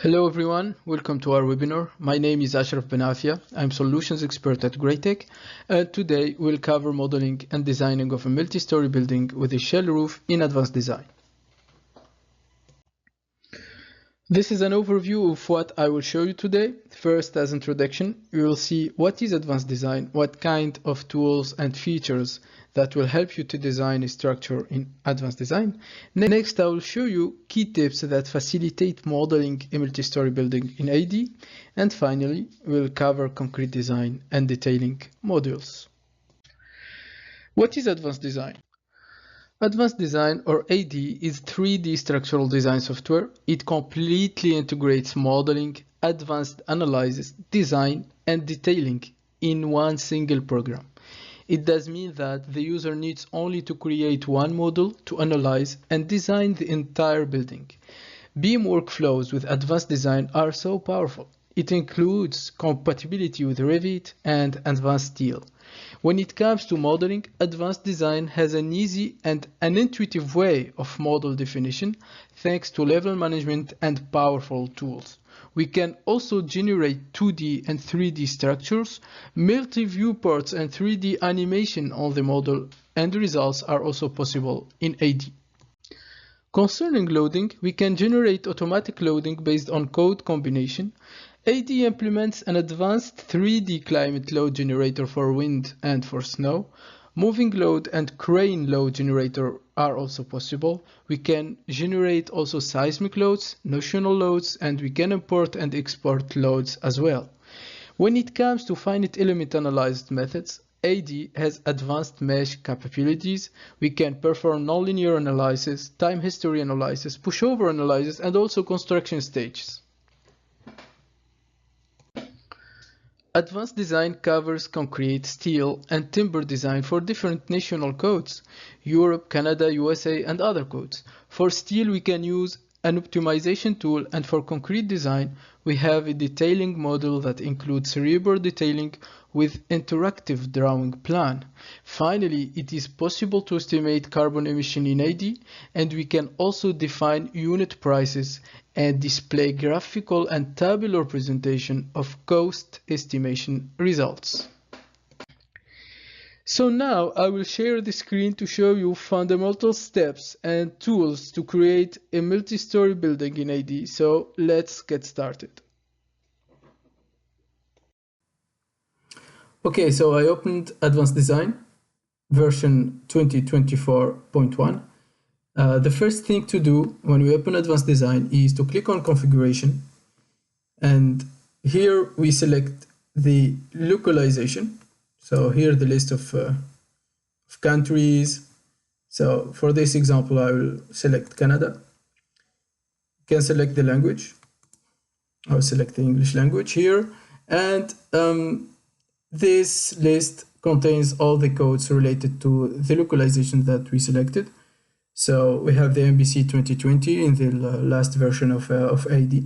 Hello everyone, welcome to our webinar. My name is Ashraf Benafia. I'm solutions expert at GRAITEC, and today we'll cover modeling and designing of a multi-story building with a shell roof in advanced design. This is an overview of what I will show you today. First, as introduction, you will see what is advanced design, what kind of tools and features that will help you to design a structure in advanced design. Next, I will show you key tips that facilitate modeling a multi-story building in AD. And finally, we'll cover concrete design and detailing modules. What is advanced design? Advanced design, or AD, is 3D structural design software. It completely integrates modeling, advanced analysis, design, and detailing in one single program. It does mean that the user needs only to create one model to analyze and design the entire building. BIM workflows with advanced design are so powerful. It includes compatibility with Revit and advanced steel. When it comes to modeling, advanced design has an easy and an intuitive way of model definition thanks to level management and powerful tools. We can also generate 2D and 3D structures, multi-viewports and 3D animation on the model, and the results are also possible in AD. Concerning loading, we can generate automatic loading based on code combination. AD implements an advanced 3D climate load generator for wind and for snow. Moving load and crane load generator are also possible. We can generate also seismic loads, notional loads, and we can import and export loads as well. When it comes to finite element analyzed methods, AD has advanced mesh capabilities. We can perform nonlinear analysis, time history analysis, pushover analysis, and also construction stages. Advanced design covers concrete, steel, and timber design for different national codes, Europe, Canada, USA, and other codes. For steel, we can use an optimization tool, and for concrete design, we have a detailing model that includes cerebral detailing with interactive drawing plan. Finally, it is possible to estimate carbon emission in AD, and we can also define unit prices and display graphical and tabular presentation of cost estimation results. So now I will share the screen to show you fundamental steps and tools to create a multi-story building in AD. So let's get started. Okay, so I opened Advanced Design version 2024.1. The first thing to do when we open Advanced Design is to click on Configuration, and here we select the localization. So here the list of countries. So for this example, I will select Canada. You can select the language. I'll select the English language here, and this list contains all the codes related to the localization that we selected. So we have the MBC 2020 in the last version of AD.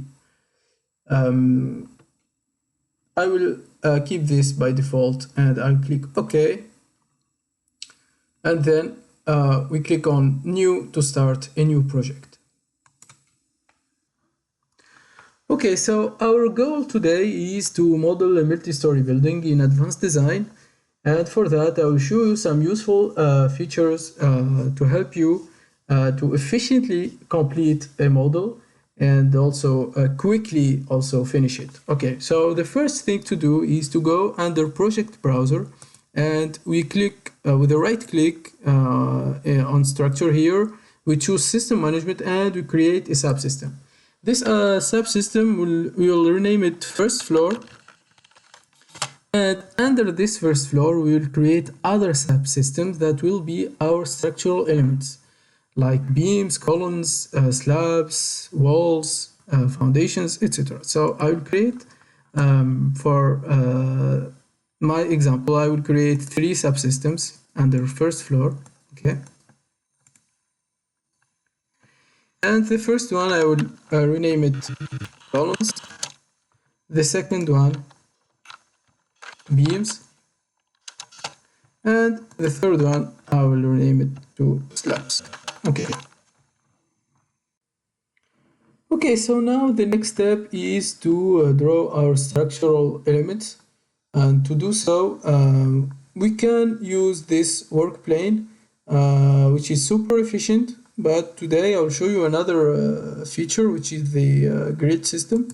I will keep this by default, and I'll click OK. And then we click on New to start a new project. Okay, so our goal today is to model a multi-story building in advanced design. And for that, I will show you some useful features to help you to efficiently complete a model and also quickly also finish it. Okay, so the first thing to do is to go under Project Browser, and we click with a right click on Structure here. We choose System Management and we create a subsystem. This subsystem we will rename it First Floor. And under this first floor, we will create other subsystems that will be our structural elements, like beams, columns, slabs, walls, foundations, etc. So I will create, for my example, I will create 3 subsystems under first floor. Okay. And the first one I will rename it columns. The second one beams, and the third one I will rename it to slabs. Okay. Okay, so now the next step is to draw our structural elements, and to do so we can use this work plane, which is super efficient, but today I'll show you another feature, which is the grid system.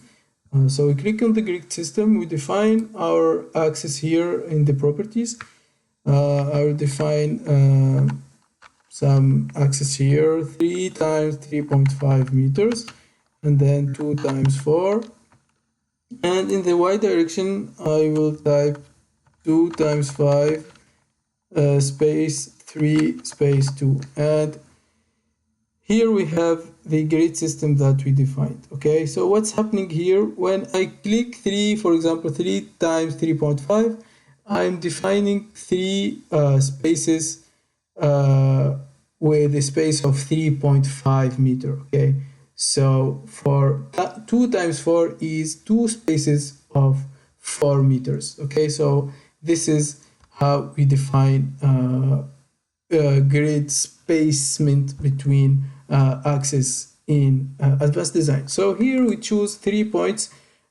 So we click on the grid system, we define our axis here in the properties. I will define some axis here, 3 times 3.5 meters, and then 2 times 4. And in the y direction, I will type 2 times 5 space 3 space 2. And here we have the grid system that we defined. Okay, so what's happening here? When I click 3, for example, 3 times 3.5, I'm defining 3 spaces with a space of 3.5 meter. Okay, so for 2 times 4 is 2 spaces of 4 meters. Okay, so this is how we define grid spacement between axes in advanced design. So here we choose 3 points.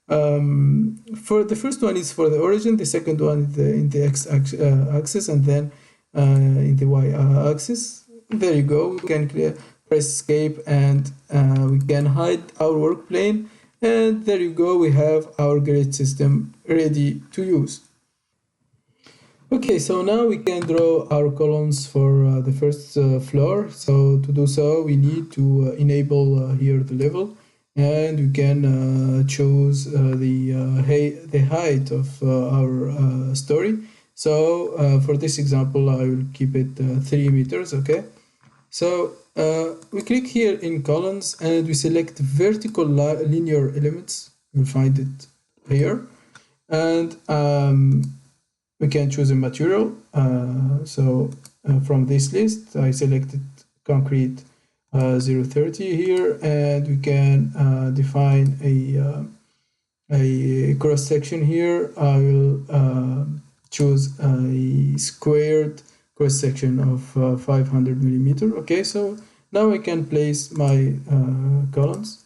For the first one is for the origin, the second one is in the x axis, and then in the y axis. There you go. We can press escape, and we can hide our work plane, and there you go. We have our grid system ready to use. Okay, so now we can draw our columns for the first floor. So to do so, we need to enable here the level, and we can choose the height of our story. So for this example, I will keep it 3 meters. Okay, so we click here in columns, and we select vertical linear elements. You'll find it here, and we can choose a material. From this list, I selected concrete 030 here, and we can define a cross section here. I will choose a squared cross section of 500 millimeter. Okay, so now I can place my columns.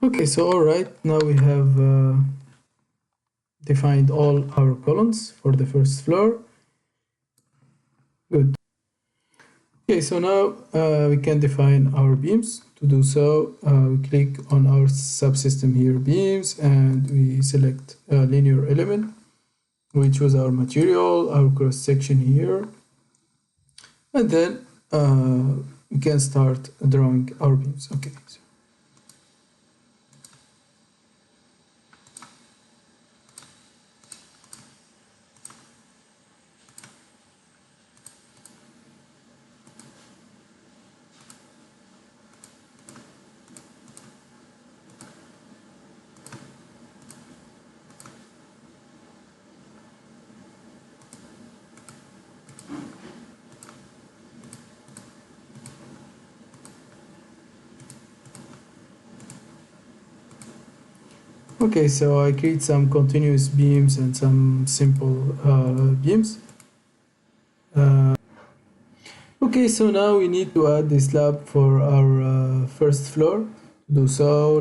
Okay, so all right, now we have defined all our columns for the first floor. Good. Okay, so now we can define our beams. To do so, we click on our subsystem here, beams, and we select a linear element. We choose our material, our cross section here, and then we can start drawing our beams. Okay. So okay, so I create some continuous beams and some simple beams. Okay, so now we need to add the slab for our first floor. To do so,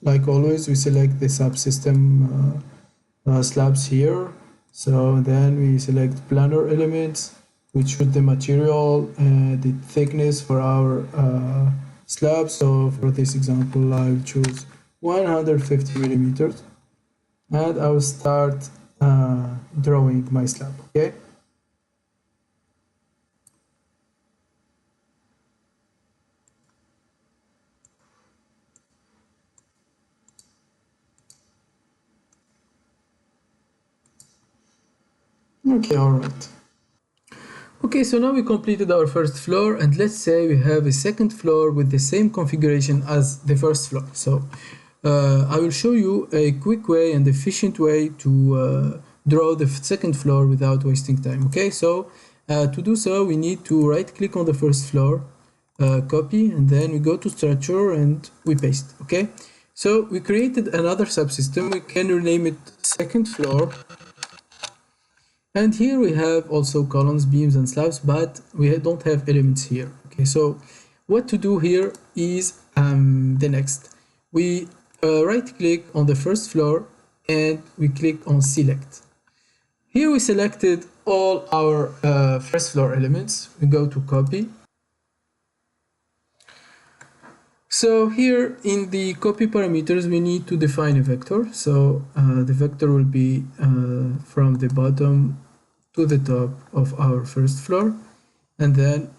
like always, we select the subsystem slabs here. So then we select planar elements. We choose the material and the thickness for our slab. So for this example, I will choose 150 millimeters, and I will start drawing my slab. Okay. Okay, all right. Okay, so now we completed our first floor, and let's say we have a second floor with the same configuration as the first floor. So I will show you a quick way and efficient way to draw the second floor without wasting time. Okay, so to do so, we need to right click on the first floor, copy, and then we go to structure and we paste. Okay, so we created another subsystem. We can rename it second floor. And here we have also columns, beams, and slabs, but we don't have elements here. Okay, so what to do here is the next. We right click on the first floor and we click on select. Here we selected all our first floor elements. We go to copy. So here in the copy parameters, we need to define a vector. So the vector will be from the bottom to the top of our first floor. And then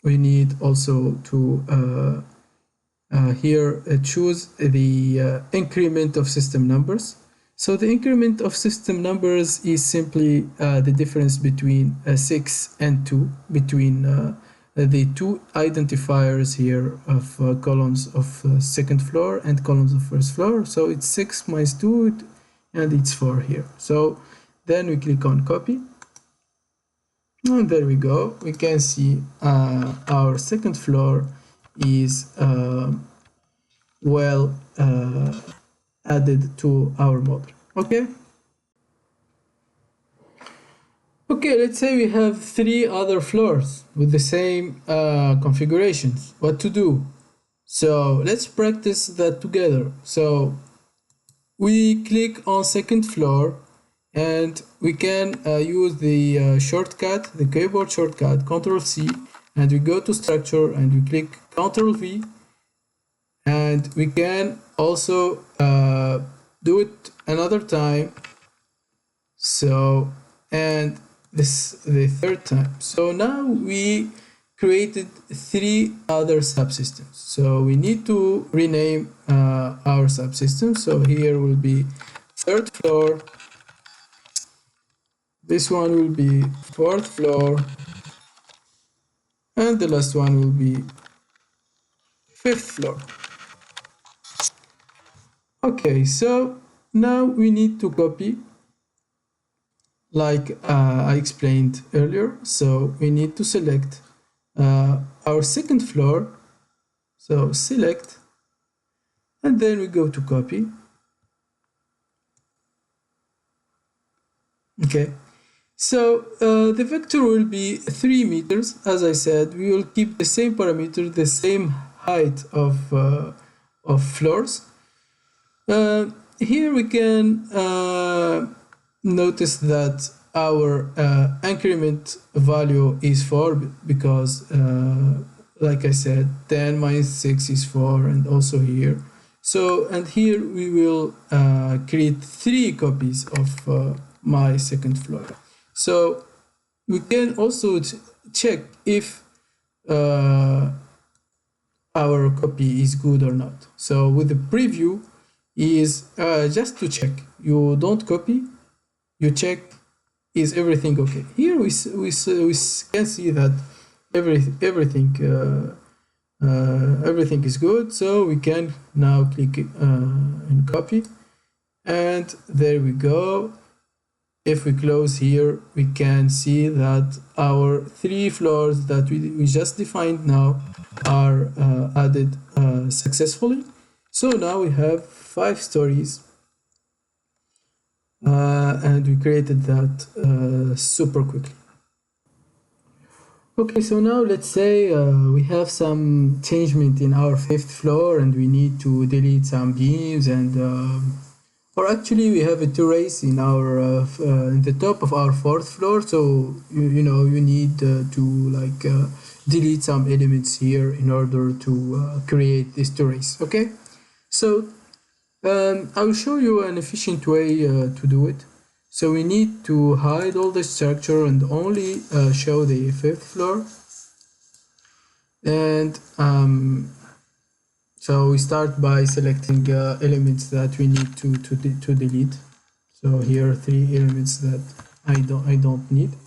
we need also to here choose the increment of system numbers. So the increment of system numbers is simply the difference between 6 and 2, between the two identifiers here of columns of second floor and columns of first floor. So it's 6 minus 2 and it's 4 here. So then we click on copy. And there we go. We can see our second floor is well added to our model. Okay. Okay, let's say we have 3 other floors with the same configurations. What to do? So let's practice that together. So we click on second floor and we can use the shortcut, the keyboard shortcut, Ctrl+C, and we go to structure and we click Ctrl+V, and we can also do it another time. So, and this the third time. So now we created 3 other subsystems. So we need to rename our subsystems. So here will be third floor. This one will be fourth floor, and the last one will be fifth floor. Okay, so now we need to copy, like I explained earlier. So we need to select our second floor. So select, and then we go to copy. Okay. So the vector will be 3 meters. As I said, we will keep the same parameter, the same height of floors. Here we can notice that our increment value is 4 because, like I said, 10 minus 6 is 4, and also here. So, and here we will create 3 copies of my second floor. So we can also check if our copy is good or not. So with the preview is just to check. You don't copy, you check is everything okay. Here we can see that everything is good. So we can now click and copy, and there we go. If we close here, we can see that our 3 floors that we just defined now are added successfully. So now we have 5 stories, and we created that super quickly. Okay, so now let's say we have some changement in our 5th floor and we need to delete some beams, and or actually we have a terrace in our in the top of our 4th floor, so you know you need to like delete some elements here in order to create this terrace. Okay, so I will show you an efficient way to do it. So we need to hide all the structure and only show the 5th floor, and so we start by selecting elements that we need to delete. So here are 3 elements that I don't need.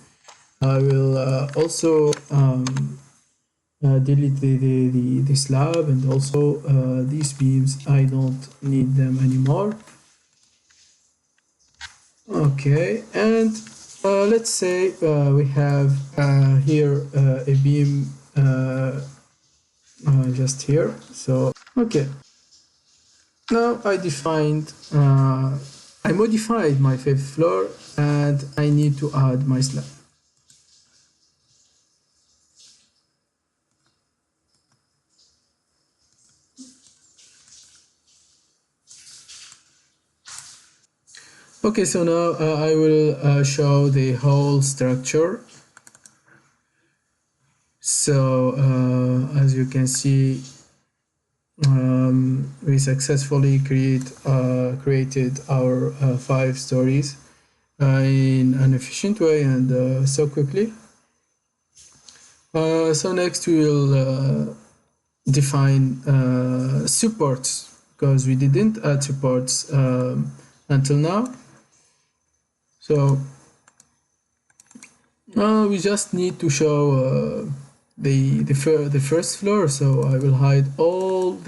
I will also delete the slab, and also these beams, I don't need them anymore. Okay, and let's say we have here a beam just here. So okay, now I modified my fifth floor, and I need to add my slab. Okay, so now I will show the whole structure. So as you can see, we successfully created our 5 stories in an efficient way and so quickly. So next we will define supports, because we didn't add supports until now. So we just need to show the first floor. So I will hide all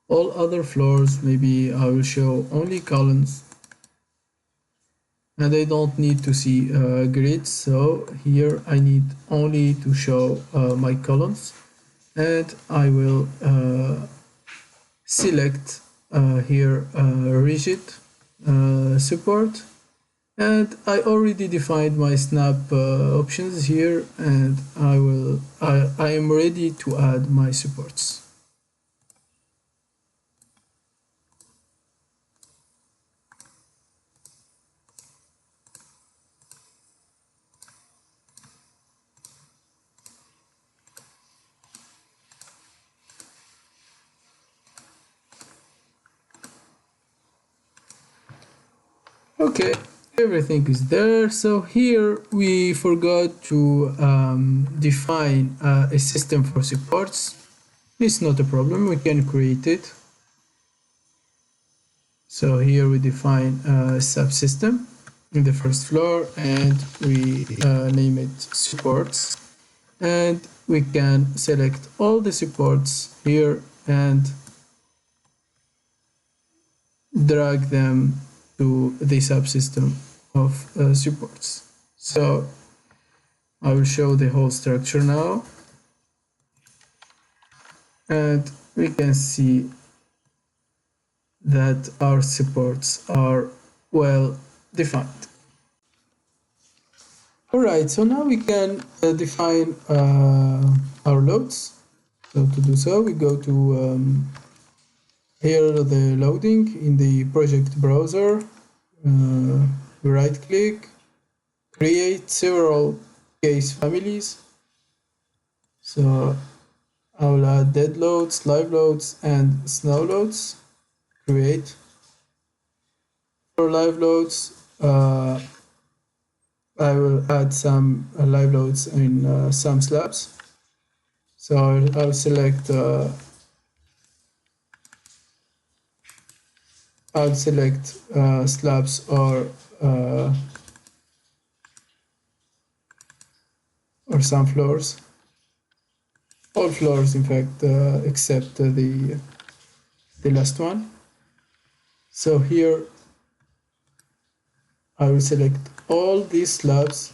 other floors. Maybe I will show only columns, and I don't need to see grids. So here I need only to show my columns, and I will select here rigid support. And I already defined my snap options here, and I am ready to add my supports. Okay, everything is there. So here we forgot to define a system for supports. It's not a problem, we can create it. So here we define a subsystem in the first floor, and we name it supports, and we can select all the supports here and drag them to the subsystem of supports. So I will show the whole structure now, and we can see that our supports are well defined. Alright, so now we can define our loads. So to do so, we go to here the loading in the project browser. We right click, create several case families. So I will add dead loads, live loads, and snow loads. Create. For live loads, I will add some live loads in some slabs. So I'll select slabs or some floors, all floors in fact, except the last one. So here I will select all these slabs.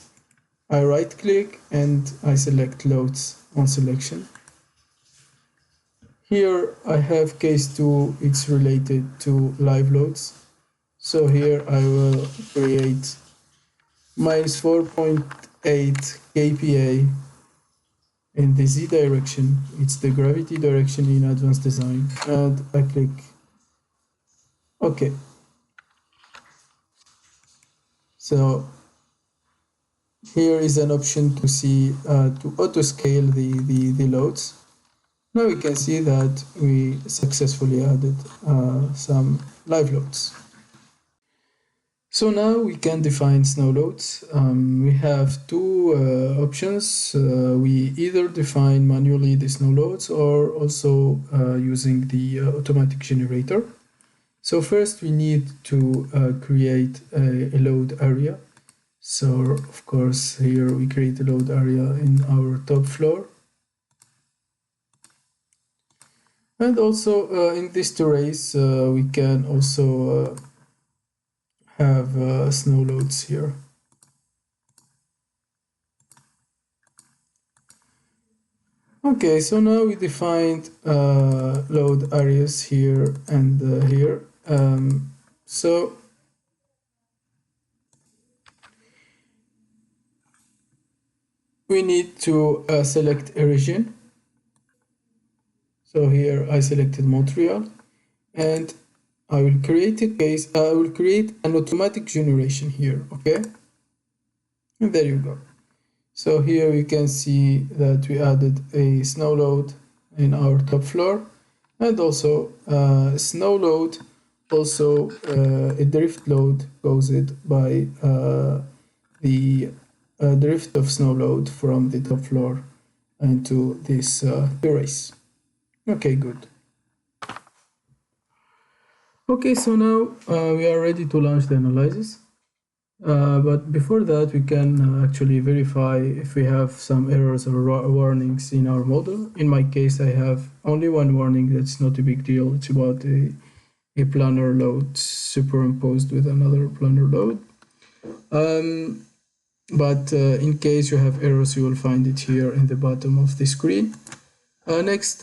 I right click and I select loads on selection. Here I have case 2, it's related to live loads. So here I will create minus 4.8 kPa in the Z direction. It's the gravity direction in advanced design, and I click OK. So here is an option to see to auto scale the loads. Now we can see that we successfully added some live loads. So now we can define snow loads. We have 2 options. We either define manually the snow loads or also using the automatic generator. So first we need to create a load area. So of course here we create a load area in our top floor. And also in this terrace we can also have snow loads here. Okay, so now we defined load areas here and here. So we need to select a region. So here I selected Montreal, and I will create a case. I will create an automatic generation here. Okay, and there you go. So here you can see that we added a snow load in our top floor, and also snow load, also a drift load caused by the drift of snow load from the top floor into this terrace. Okay, good. Okay, so now we are ready to launch the analysis. But before that, we can actually verify if we have some errors or warnings in our model. In my case, I have only one warning. That's not a big deal. It's about a planar load superimposed with another planar load. But in case you have errors, you will find it here in the bottom of the screen. Next,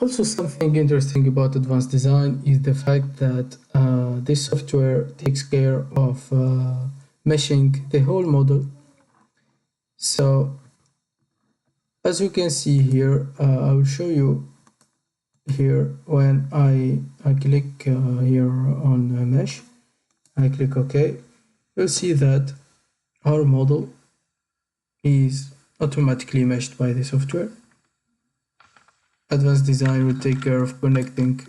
also something interesting about advanced design is the fact that this software takes care of meshing the whole model. So as you can see here, I will show you here when I click here on mesh, I click OK, you'll see that our model is automatically meshed by the software. Advanced design will take care of connecting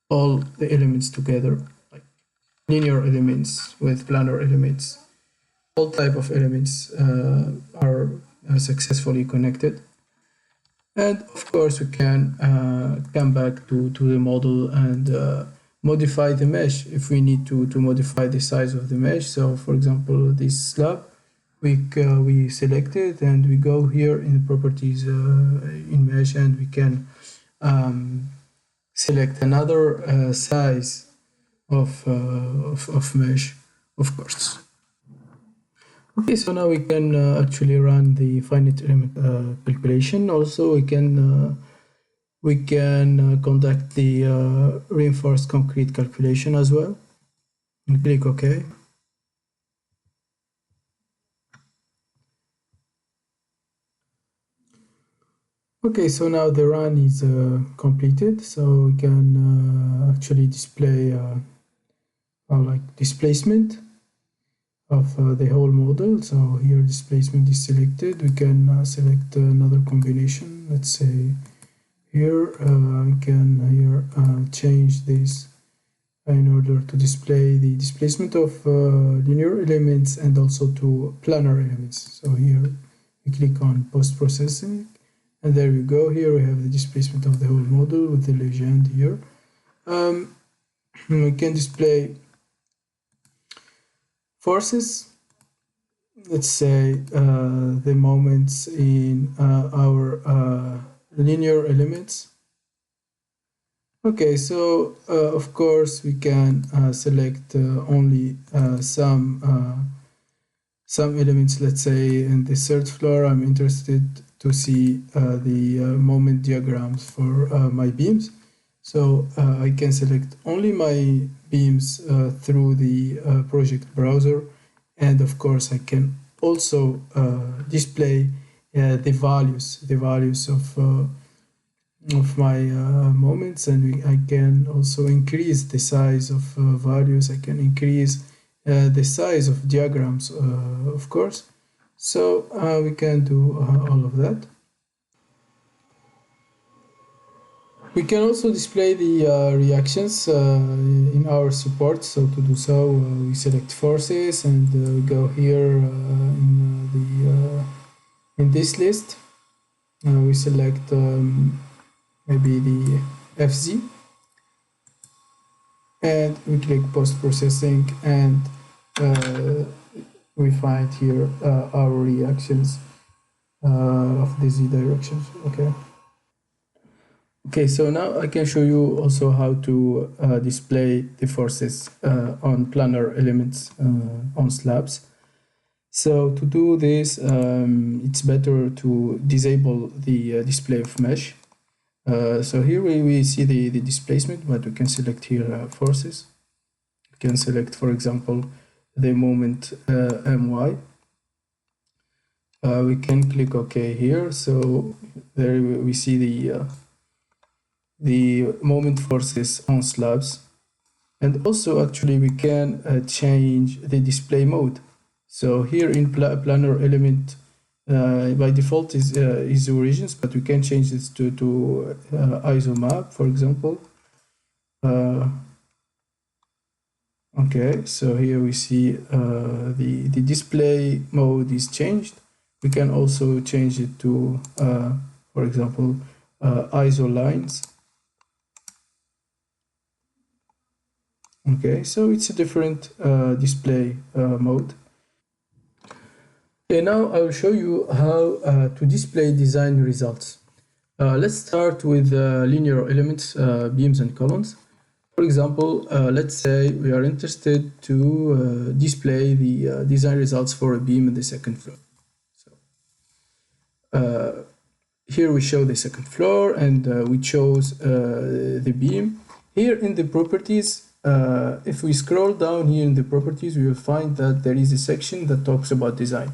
all the elements together, like linear elements with planar elements. All type of elements are successfully connected. And of course we can come back to the model and modify the mesh if we need to modify the size of the mesh. So for example, this slab, we select it and we go here in the properties in mesh, and we can select another size of mesh, of course. Okay, so now we can actually run the finite element calculation. Also, we can conduct the reinforced concrete calculation as well. And click OK. Okay, so now the run is completed. So we can actually display like displacement of the whole model. So here displacement is selected. We can select another combination. Let's say here we can here change this in order to display the displacement of linear elements and also to planar elements. So here we click on post-processing, and there we go. Here we have the displacement of the whole model with the legend here. We can display forces, let's say the moments in our linear elements. Okay, so of course we can select only some elements. Let's say in the third floor, I'm interested to see the moment diagrams for my beams. So I can select only my beams through the project browser, and of course I can also display the values of my moments, and I can also increase the size of values. I can increase the size of diagrams, of course. So we can do all of that. We can also display the reactions in our support. So to do so, we select forces, and we go here in this list. We select maybe the FZ, and we click post-processing, and we find here our reactions of the z directions. Okay, so now I can show you also how to display the forces on planar elements on slabs. So to do this, it's better to disable the display of mesh. So here we see the displacement, but we can select here forces. We can select, for example, the moment my. We can click OK here. So there we see the moment forces on slabs. And also actually we can change the display mode. So here in planar element by default is origins, but we can change this to ISO map, for example. Okay, so here we see the display mode is changed. We can also change it to, for example, ISO lines. Okay, so it's a different display mode. Okay, now I will show you how to display design results. Let's start with linear elements, beams and columns. For example, let's say we are interested to display the design results for a beam in the second floor. So here we show the second floor and we chose the beam. Here in the properties, if we scroll down here in the properties, we will find that there is a section that talks about design.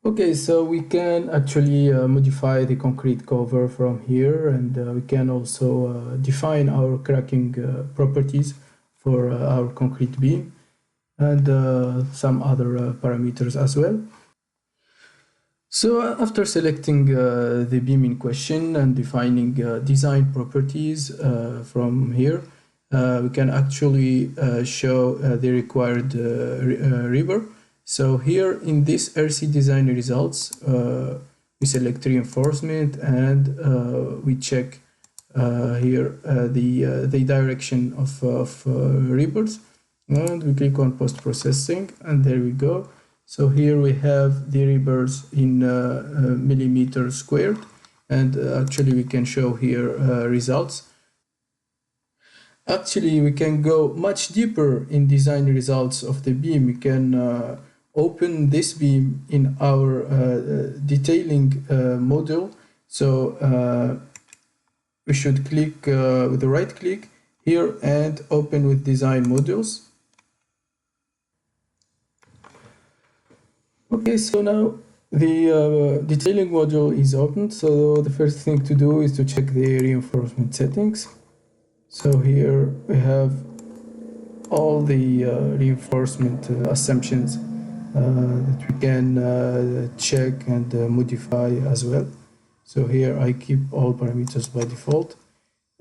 Okay, so we can actually modify the concrete cover from here, and we can also define our cracking properties for our concrete beam and some other parameters as well. So after selecting the beam in question and defining design properties from here, we can actually show the required rebar. So here in this RC design results, we select reinforcement and we check here the direction of rebars, and we click on post-processing, and there we go. So here we have the rebars in millimeters squared, and actually we can show here results. Actually, we can go much deeper in design results of the beam. We can open this beam in our detailing module. So we should click with the right click here and open with design modules. Okay, so now the detailing module is opened. So the first thing to do is to check the reinforcement settings. So here we have all the reinforcement assumptions that we can check and modify as well. So here I keep all parameters by default.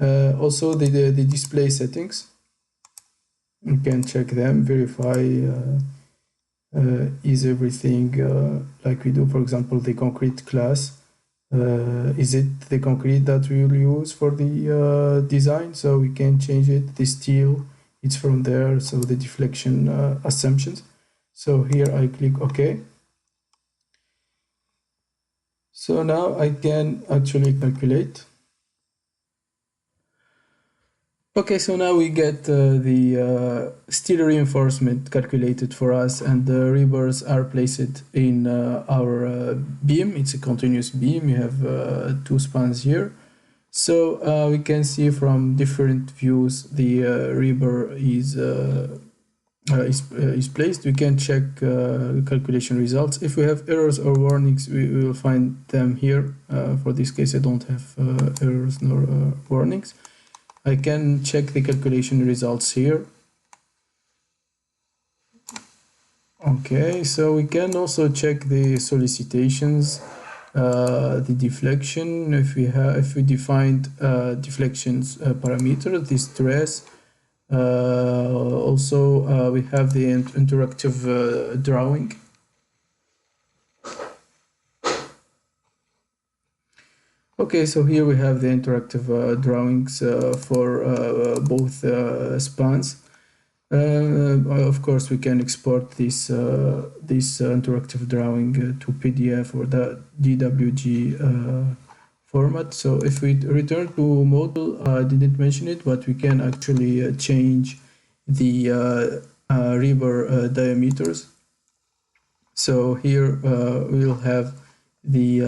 Also the display settings, you can check them, verify is everything like we do, for example, the concrete class. Is it the concrete that we will use for the design? So we can change it. The steel, it's from there. So the deflection assumptions. So here I click OK. So now I can actually calculate. Okay, so now we get the steel reinforcement calculated for us, and the rebars are placed in our beam. It's a continuous beam. You have two spans here. So we can see from different views the rebar is placed. We can check calculation results. If we have errors or warnings, we will find them here. For this case, I don't have errors nor warnings. I can check the calculation results here. Okay, so we can also check the solicitations, the deflection. If we defined deflections parameter, the stress. Also, we have the interactive drawing. Okay, so here we have the interactive drawings for both spans. Of course, we can export this interactive drawing to PDF or the DWG format. So if we return to model, I didn't mention it, but we can actually change the rebar diameters. So here we'll have the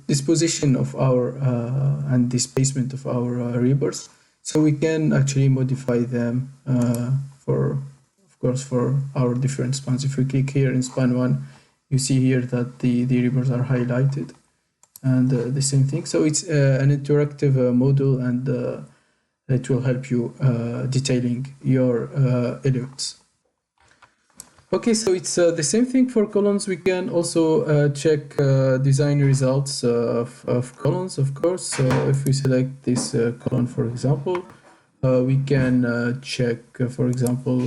disposition of our and displacement of our rebars. So we can actually modify them of course, for our different spans. If we click here in span 1, you see here that the rebars are highlighted, and the same thing. So it's an interactive model, and it will help you detailing your elements. Okay, so it's the same thing for columns. We can also check design results of columns, of course. So if we select this column, for example, we can check, for example,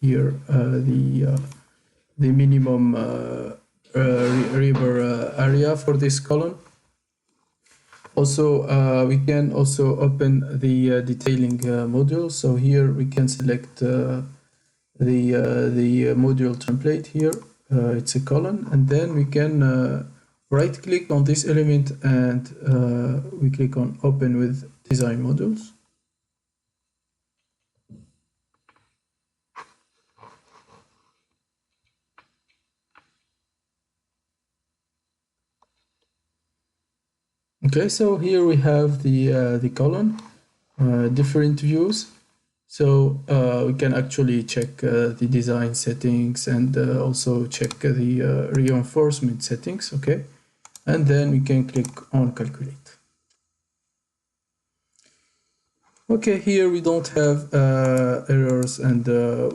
here the minimum rebar area for this column. Also, we can also open the detailing module. So here we can select the module template here. It's a column, and then we can right click on this element, and we click on open with design modules. Okay, so here we have the column, different views. So we can actually check the design settings, and also check the reinforcement settings, okay? And then we can click on calculate. Okay, here we don't have errors and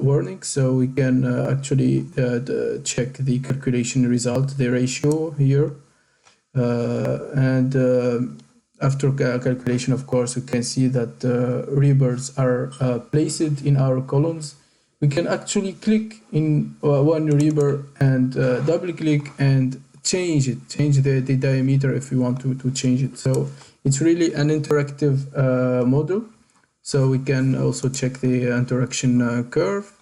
warnings, so we can actually check the calculation result, the ratio here. After calculation, of course, we can see that rebars are placed in our columns. We can actually click in one rebar and double click and change the diameter if we want to change it. So it's really an interactive model. So we can also check the interaction curve,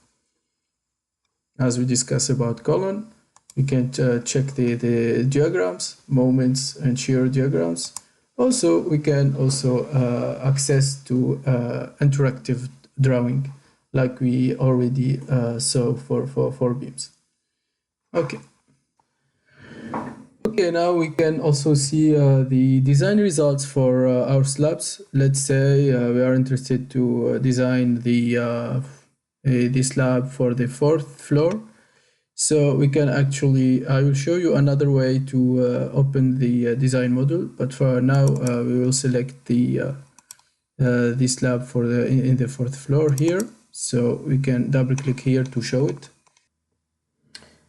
as we discussed about column. We can check the diagrams, moments, and shear diagrams. Also, we can also access to interactive drawing, like we already saw for beams. Okay. Okay, now we can also see the design results for our slabs. Let's say we are interested to design the slab for the 4th floor. So we can actually, I will show you another way to open the design module, but for now we will select the slab for in the 4th floor here. So we can double click here to show it.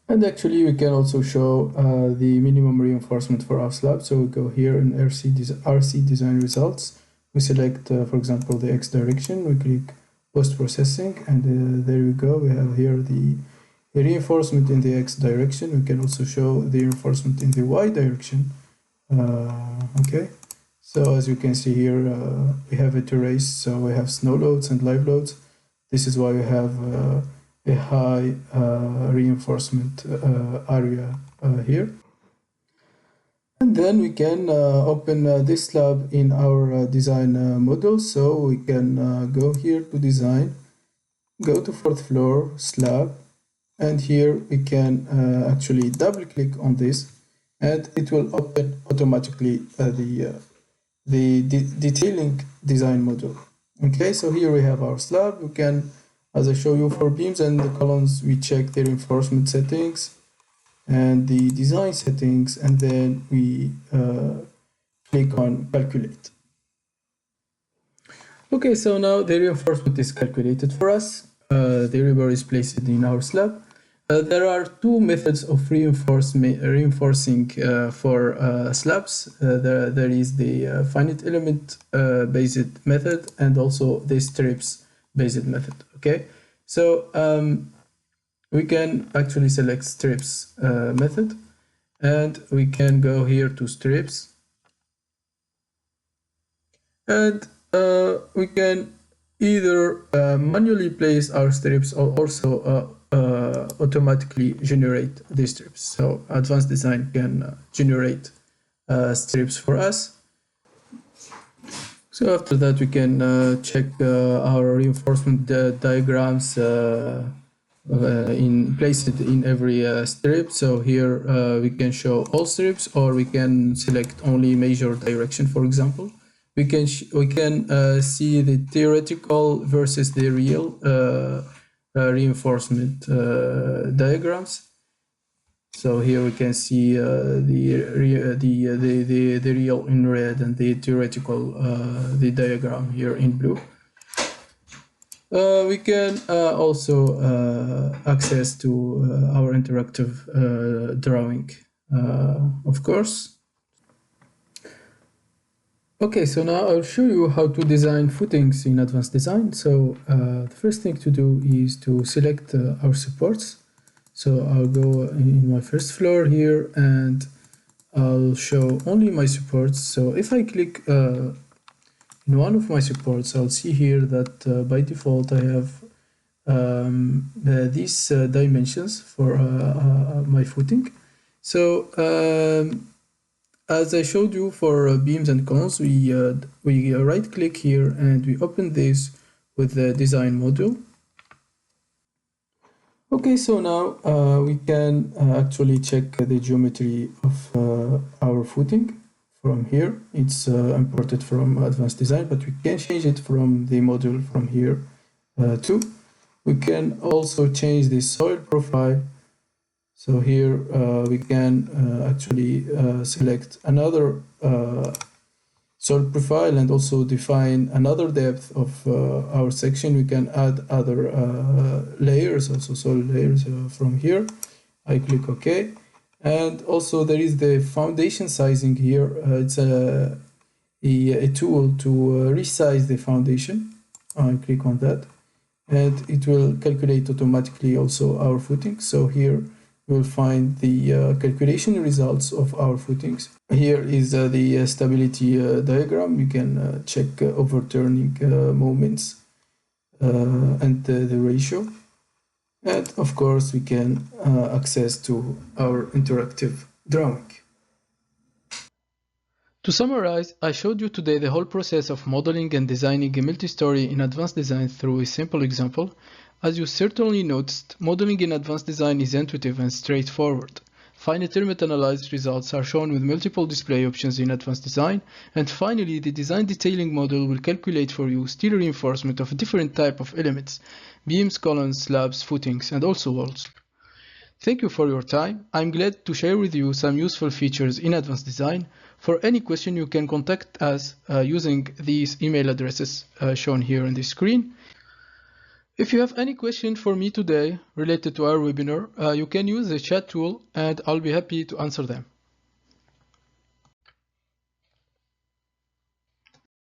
And actually we can also show the minimum reinforcement for our slab. So we go here in RC design results. We select, for example, the X direction. We click post-processing, and there we go. We have here the reinforcement in the X direction. We can also show the reinforcement in the Y direction. Okay, so as you can see here, we have it erased. So we have snow loads and live loads. This is why we have a high reinforcement area here. And then we can open this slab in our design model. So we can go here to design, go to 4th floor, slab, and here we can actually double click on this, and it will open automatically the detailing design module. Okay, so here we have our slab. We can, as I show you for beams and the columns, we check the reinforcement settings and the design settings, and then we click on calculate. Okay, so now the reinforcement is calculated for us. The rebar is placed in our slab. There are two methods of reinforcing for slabs. There is the finite element based method, and also the strips based method. Okay, so we can actually select strips method, and we can go here to strips, and we can either manually place our strips or also automatically generate these strips. So advanced design can generate strips for us. So after that, we can check our reinforcement diagrams placed in every strip. So here we can show all strips, or we can select only major direction, for example. We can see the theoretical versus the real reinforcement diagrams. So here we can see the real in red and the theoretical the diagram here in blue. We can also access to our interactive drawing, of course. Okay, so now I'll show you how to design footings in advanced design. So the first thing to do is to select our supports. So I'll go in my first floor here and I'll show only my supports. So if I click in one of my supports, I'll see here that by default I have these dimensions for my footing. So as I showed you for beams and columns, we right click here and we open this with the design module. Okay, so now we can actually check the geometry of our footing from here. It's imported from advanced design, but we can change it from the module from here too. We can also change the soil profile. So here we can actually select another soil profile and also define another depth of our section. We can add other layers, also soil layers from here. I click OK. And also there is the foundation sizing here. It's a tool to resize the foundation. I click on that. And it will calculate automatically also our footing. So here we'll find the calculation results of our footings. Here is the stability diagram. You can check overturning moments and the ratio. And of course, we can access to our interactive drawing. To summarize, I showed you today the whole process of modeling and designing a multi-story in advanced design through a simple example. As you certainly noticed, modeling in advanced design is intuitive and straightforward. Finite element analyzed results are shown with multiple display options in advanced design, and finally the design detailing model will calculate for you steel reinforcement of different type of elements, beams, columns, slabs, footings, and also walls. Thank you for your time. I'm glad to share with you some useful features in advanced design. For any question, you can contact us using these email addresses shown here on the screen. If you have any question for me today related to our webinar, you can use the chat tool and I'll be happy to answer them.